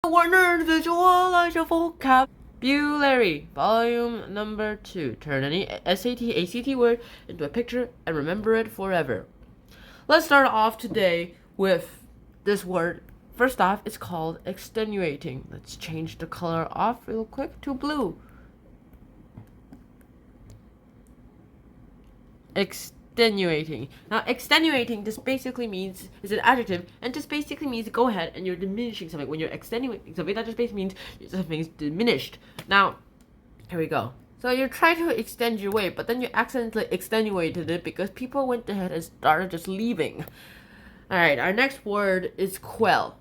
Warner visualize your vocabulary. Volume number 2. Turn any SAT, ACT word into a picture and remember it forever. Let's start off today with this word. First off, it's called extenuating. Let's change the color off real quick to blue. Extenuating. Now, extenuating just basically means is an adjective, and just basically means go ahead and you're diminishing something. When you're extenuating something, that just basically means something's diminished. Now, here we go. So you're trying to extend your weight, but then you accidentally extenuated it because people went ahead and started just leaving. All right, our next word is quell.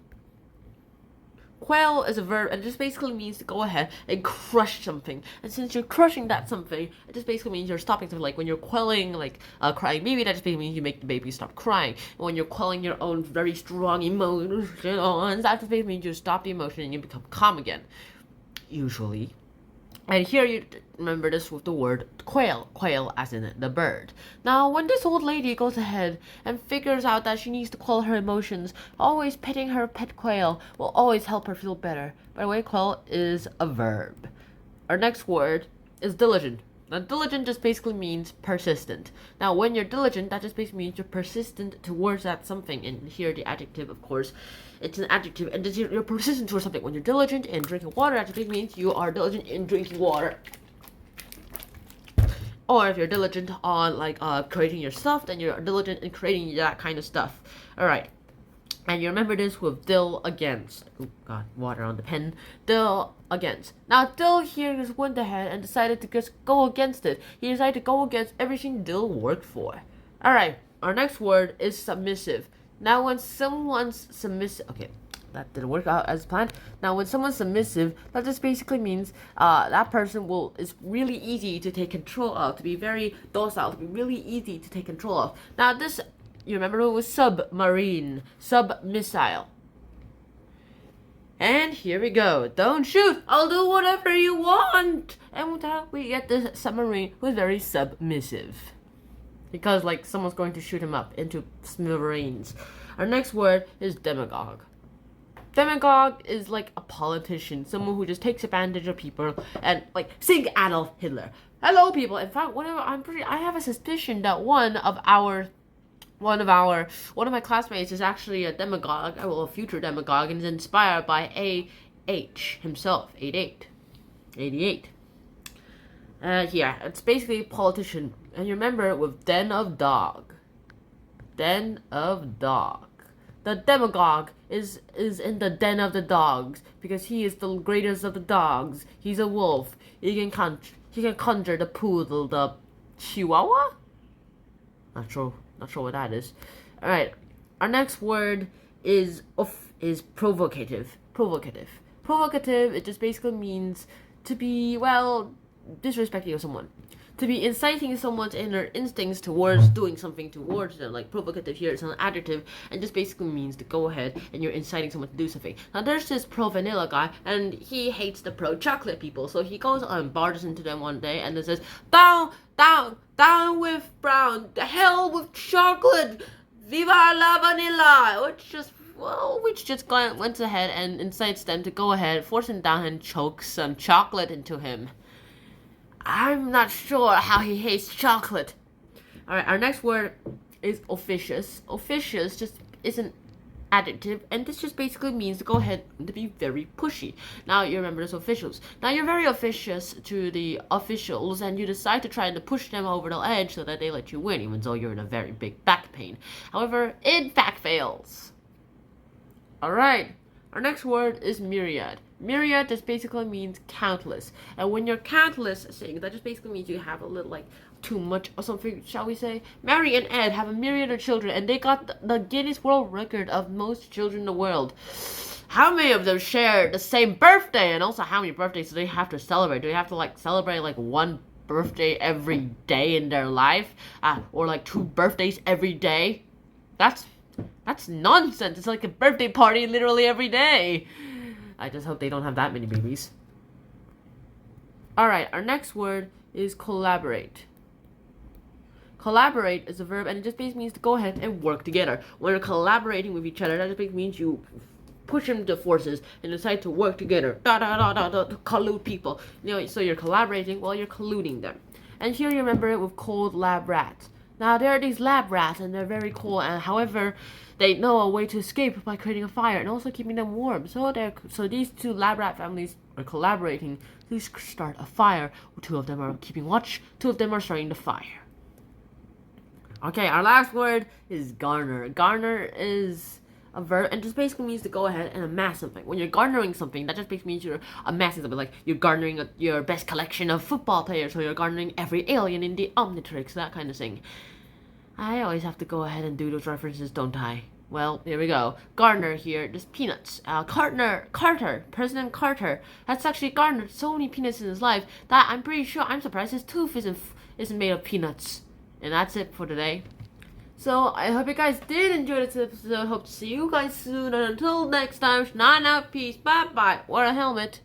Quell is a verb, and it just basically means to go ahead and crush something. And since you're crushing that something, it just basically means you're stopping something. Like when you're quelling, like a crying baby, that just basically means you make the baby stop crying. And when you're quelling your own very strong emotions, that just basically means you stop the emotion and you become calm again. Usually. And here you remember this with the word quail. Quail as in the bird. Now, when this old lady goes ahead and figures out that she needs to quell her emotions, always petting her pet quail will always help her feel better. By the way, quell is a verb. Our next word is diligent. Now, diligent just basically means persistent. Now, when you're diligent, that just basically means you're persistent towards that something. And here, the adjective, of course, it's an adjective, and you're persistent towards something. When you're diligent in drinking water, that just means you are diligent in drinking water. Or if you're diligent on creating your stuff, then you're diligent in creating that kind of stuff. All right. And you remember this with Dill against. Oh god, water on the pen. Dill against. Now Dill here just went ahead and decided to just go against it. He decided to go against everything Dill worked for. Alright, our next word is submissive. Now when someone's submissive, okay, that didn't work out as planned. Now when someone's submissive, that just basically means that person is really easy to take control of, to be very docile, to be really easy to take control of. Now this, you remember it was submarine, sub-missile. And here we go. Don't shoot. I'll do whatever you want. And with that, we get this submarine who's very submissive. Because, someone's going to shoot him up into smithereens. Our next word is demagogue. Demagogue is like a politician, someone who just takes advantage of people and, sing Adolf Hitler. Hello, people. In fact, I have a suspicion that one of my classmates is actually a demagogue, a future demagogue, and is inspired by A.H. himself, 88. Yeah, it's basically a politician. And you remember it with Den of Dog. Den of Dog. The demagogue is in the den of the dogs because he is the greatest of the dogs. He's a wolf. He can conjure the poodle, the chihuahua? Not sure what that is. All right, our next word is provocative. Provocative. It just basically means to be disrespecting of someone, to be inciting someone's inner instincts towards doing something towards them. Like provocative here is an adjective, and just basically means to go ahead and you're inciting someone to do something. Now there's this pro vanilla guy, and he hates the pro chocolate people, so he goes and barges into them one day and then says, down with brown, the hell with chocolate, viva la vanilla, which just went ahead and incites them to go ahead, force him down and choke some chocolate into him. I'm not sure how he hates chocolate. Alright, our next word is officious. Officious just is an adjective, and this just basically means to go ahead and to be very pushy. Now you remember those officials. Now you're very officious to the officials, and you decide to try and push them over the edge so that they let you win, even though you're in a very big back pain. However, in fact fails. Alright, our next word is myriad. Myriad just basically means countless. And when you're countless saying, that just basically means you have a little, too much or something, shall we say. Mary and Ed have a myriad of children, and they got the Guinness World Record of most children in the world. How many of them share the same birthday? And also, how many birthdays do they have to celebrate? Do they have to, celebrate, one birthday every day in their life? Or, 2 birthdays every day? That's nonsense. It's like a birthday party literally every day. I just hope they don't have that many babies. Alright, our next word is collaborate. Collaborate is a verb, and it just basically means to go ahead and work together. When you're collaborating with each other, that just basically means you push into forces and decide to work together. To collude people. So you're collaborating while you're colluding them. And here you remember it with cold lab rats. Now there are these lab rats and they're very cool, and however they know a way to escape by creating a fire and also keeping them warm. So these two lab rat families are collaborating to start a fire. Two of them are keeping watch, two of them are starting the fire. Okay, our last word is garner. Garner is a verb and just basically means to go ahead and amass something. When you're garnering something, that just basically means you're amassing something. Like you're garnering your best collection of football players, or you're garnering every alien in the Omnitrix, that kind of thing. I always have to go ahead and do those references, don't I? Well, here we go. Gardner here, just peanuts. Carter, President Carter, has actually garnered so many peanuts in his life that I'm surprised his tooth isn't made of peanuts. And that's it for today. So, I hope you guys did enjoy this episode. Hope to see you guys soon. And until next time, 9 out, peace, bye-bye. Wear a helmet.